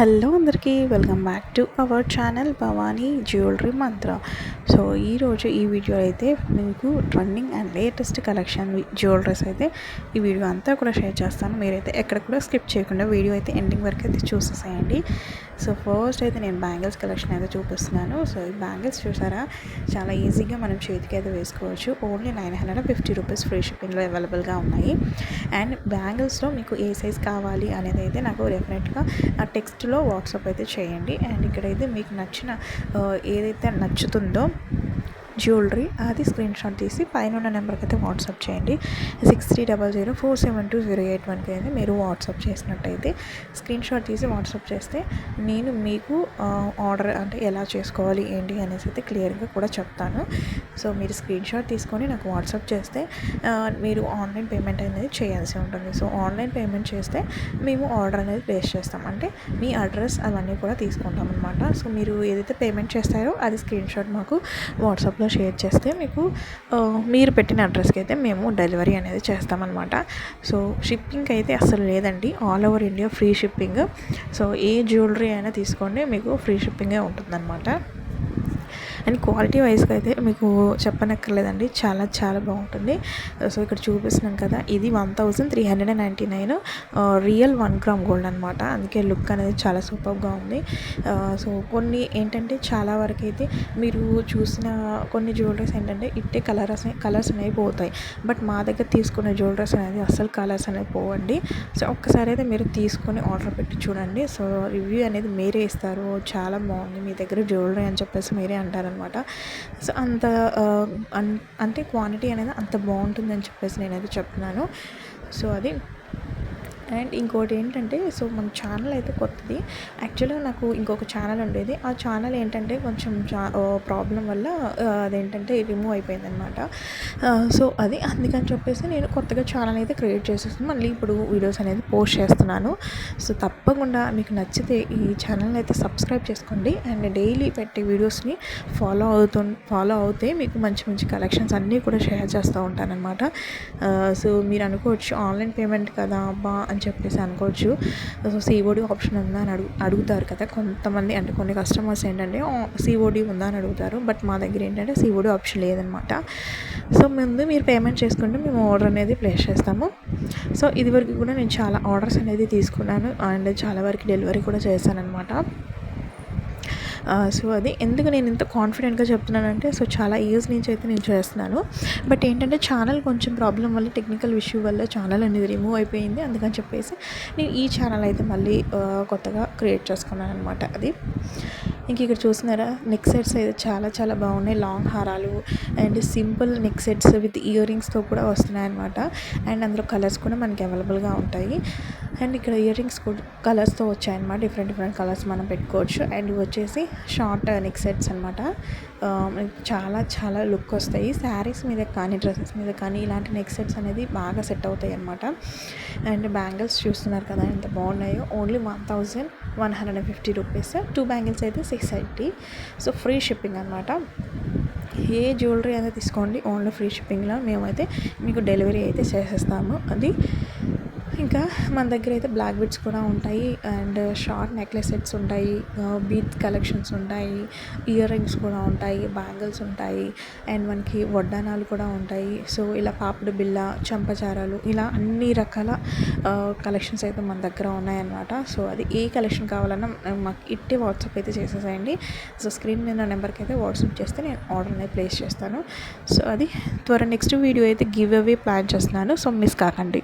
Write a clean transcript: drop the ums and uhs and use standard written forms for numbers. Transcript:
Hello అందరికీ welcome back to our channel Bhavani jewellery Mantra. So ఈరోజు ఈ వీడియో అయితే మీకు trending and latest collection jewelleries అయితే ఈ వీడియో అంతా కూడా షేర్ చేస్తాను. మీరైతే ఎక్కడ కూడా స్కిప్ చేయకుండా వీడియో అయితే ఎండింగ్ వరకు అయితే చూసేసేయండి. సో ఫస్ట్ అయితే నేను బ్యాంగిల్స్ కలెక్షన్ అయితే చూపిస్తున్నాను. సో ఈ బ్యాంగిల్స్ చూసారా, చాలా ఈజీగా మనం చేతికి అయితే వేసుకోవచ్చు. ఓన్లీ 950 రూపీస్ ఫ్రీ షిప్పింగ్లో అవైలబుల్గా ఉన్నాయి. అండ్ బ్యాంగిల్స్లో మీకు ఏ సైజ్ కావాలి అనేది అయితే నాకు డెఫినెట్గా ఆ టెక్స్ట్లో వాట్సాప్ అయితే చేయండి. అండ్ ఇక్కడైతే మీకు నచ్చిన ఏదైతే నచ్చుతుందో జ్యువెలరీ అది స్క్రీన్ షాట్ తీసి పైన ఉన్న నెంబర్కి అయితే వాట్సాప్ చేయండి. 6300472081కి అయితే మీరు వాట్సాప్ చేసినట్టయితే స్క్రీన్ షాట్ తీసి వాట్సాప్ చేస్తే నేను మీకు ఆర్డర్ అంటే ఎలా చేసుకోవాలి ఏంటి అనేసి అయితే క్లియర్గా కూడా చెప్తాను. సో మీరు స్క్రీన్ షాట్ తీసుకొని నాకు వాట్సాప్ చేస్తే మీరు ఆన్లైన్ పేమెంట్ అనేది చేయాల్సి ఉంటుంది. సో ఆన్లైన్ పేమెంట్ చేస్తే మేము ఆర్డర్ అనేది ప్లేస్ చేస్తాం, అంటే మీ అడ్రస్ అవన్నీ కూడా తీసుకుంటాం అనమాట. సో మీరు ఏదైతే పేమెంట్ చేస్తారో అది స్క్రీన్ షాట్ మాకు వాట్సాప్లో షేర్ చేస్తే మీకు మీరు పెట్టిన అడ్రస్కి అయితే మేము డెలివరీ అనేది చేస్తామన్నమాట. సో షిప్పింగ్ అయితే అసలు లేదండి, all over India free shipping. So ఏ జ్యువెలరీ అయినా తీసుకోండి, మీకు ఫ్రీ షిప్పింగే ఉంటుందన్నమాట. అండ్ క్వాలిటీ వైజ్గా అయితే మీకు చెప్పనక్కర్లేదండి, చాలా చాలా బాగుంటుంది. సో ఇక్కడ చూపిస్తున్నాను కదా, ఇది 1399 రియల్ 1 గ్రామ్ గోల్డ్ అనమాట. అందుకే లుక్ అనేది చాలా సూపర్గా ఉంది. సో కొన్ని ఏంటంటే చాలా వరకు అయితే మీరు చూసిన కొన్ని జ్యువెలరీస్ ఏంటంటే ఇట్టే కలర్స్ అనేవి పోతాయి. బట్ మా దగ్గర తీసుకునే జ్యువెలరీస్ అనేది అస్సలు కలర్స్ అనేవి పోవండి. సో ఒక్కసారి అయితే మీరు తీసుకొని ఆర్డర్ పెట్టి చూడండి. సో రివ్యూ అనేది మీరే ఇస్తారు, చాలా బాగుంది మీ దగ్గర జ్యువెలరీ అని చెప్పేసి మీరే అంటారనమాట. సో అంత అంటే క్వాంటిటీ అనేది అంత బాగుంటుందని చెప్పేసి నేనైతే చెప్తున్నాను. సో అది. అండ్ ఇంకోటి ఏంటంటే, సో మన ఛానల్ అయితే కొత్తది. యాక్చువల్గా నాకు ఇంకొక ఛానల్ ఉండేది. ఆ ఛానల్ ఏంటంటే కొంచెం ప్రాబ్లం వల్ల అదేంటంటే రిమూవ్ అయిపోయిందనమాట. సో అది అందుకని చెప్పేసి నేను కొత్తగా ఛానల్ అయితే క్రియేట్ చేసేస్తాను. మళ్ళీ ఇప్పుడు వీడియోస్ అనేది పోస్ట్ చేస్తున్నాను. సో తప్పకుండా మీకు నచ్చితే ఈ ఛానల్ని అయితే సబ్స్క్రైబ్ చేసుకోండి. అండ్ డైలీ పెట్టే వీడియోస్ని ఫాలో అవుతే మీకు మంచి మంచి కలెక్షన్స్ అన్నీ కూడా షేర్ చేస్తూ ఉంటానన్నమాట. సో మీరు అనుకోవచ్చు ఆన్లైన్ పేమెంట్ కదా అబ్బా అని చెప్పేసి అనుకోవచ్చు. సో సిఓడి ఆప్షన్ ఉందా అని అడుగుతారు కదా కొంతమంది, అంటే కొన్ని కస్టమర్స్ ఏంటంటే సిఓడి ఉందా అని అడుగుతారు. బట్ మా దగ్గర ఏంటంటే సిఓడి ఆప్షన్ లేదనమాట. సో ముందు మీరు పేమెంట్ చేసుకుంటే మేము ఆర్డర్ అనేది ప్లేస్ చేస్తాము. సో ఇదివరకు కూడా నేను చాలా ఆర్డర్స్ అనేది తీసుకున్నాను అండ్ చాలా వరకు డెలివరీ కూడా చేశాను అనమాట. సో అది ఎందుకు నేను ఇంత కాన్ఫిడెంట్గా చెప్తున్నానంటే, సో చాలా ఇయర్స్ నుంచి అయితే నేను చేస్తున్నాను. బట్ ఏంటంటే ఛానల్ కొంచెం ప్రాబ్లం వల్ల, టెక్నికల్ ఇష్యూ వల్ల ఛానల్ అనేది రిమూవ్ అయిపోయింది. అందుకని చెప్పేసి నేను ఈ ఛానల్ అయితే మళ్ళీ కొత్తగా క్రియేట్ చేసుకున్నాను అనమాట. అది ఇంక ఇక్కడ చూస్తున్నారా, నెక్ సెట్స్ అయితే చాలా చాలా బాగున్నాయి. లాంగ్ హారాలు and simple neck sets with ear రింగ్స్తో కూడా వస్తున్నాయి అనమాట. అండ్ అందులో కలర్స్ కూడా మనకి అవైలబుల్గా ఉంటాయి. అండ్ ఇక్కడ ఇయర్ రింగ్స్ కూడా కలర్స్తో వచ్చాయన్నమాట. డిఫరెంట్ కలర్స్ మనం పెట్టుకోవచ్చు. అండ్ ఇవి వచ్చేసి షార్ట్ నెక్ సెట్స్ అనమాట. చాలా చాలా లుక్ వస్తాయి. శారీస్ మీద కానీ డ్రెస్సెస్ మీద కానీ ఇలాంటి నెక్ సెట్స్ అనేది బాగా సెట్ అవుతాయి అనమాట. అండ్ బ్యాంగిల్స్ చూస్తున్నారు కదా ఎంత బాగున్నాయో. Only 1150 rupees. 2 బ్యాంగిల్స్ అయితే 680. సో ఫ్రీ షిప్పింగ్ అనమాట. ఏ జ్యువెలరీ అనేది తీసుకోండి, ఓన్లీ ఫ్రీ షిప్పింగ్లో మేమైతే మీకు డెలివరీ అయితే చేసేస్తాము. అది ఇంకా మన దగ్గర అయితే బ్లాక్ బీడ్స్ కూడా ఉంటాయి అండ్ షార్ట్ నెక్లెస్ సెట్స్ ఉంటాయి, బీట్ కలెక్షన్స్ ఉంటాయి, ఇయర్ రింగ్స్ కూడా ఉంటాయి, బ్యాంగిల్స్ ఉంటాయి అండ్ మనకి వడ్డానాలు కూడా ఉంటాయి. సో ఇలా పాపిడి బిళ్ళ, చంపచారాలు, ఇలా అన్ని రకాల కలెక్షన్స్ అయితే మన దగ్గర ఉన్నాయన్నమాట. సో అది ఏ కలెక్షన్ కావాలన్నా మాకు ఇట్టే వాట్సాప్ అయితే చేసేసేయండి. సో స్క్రీన్ మీద నెంబర్కి అయితే వాట్సాప్ చేస్తే నేను ఆర్డర్ అనేది ప్లేస్ చేస్తాను. సో అది నెక్స్ట్ వీడియో అయితే గివ్ అవే ప్లాన్ చేస్తున్నాను. సో మిస్ కాకండి.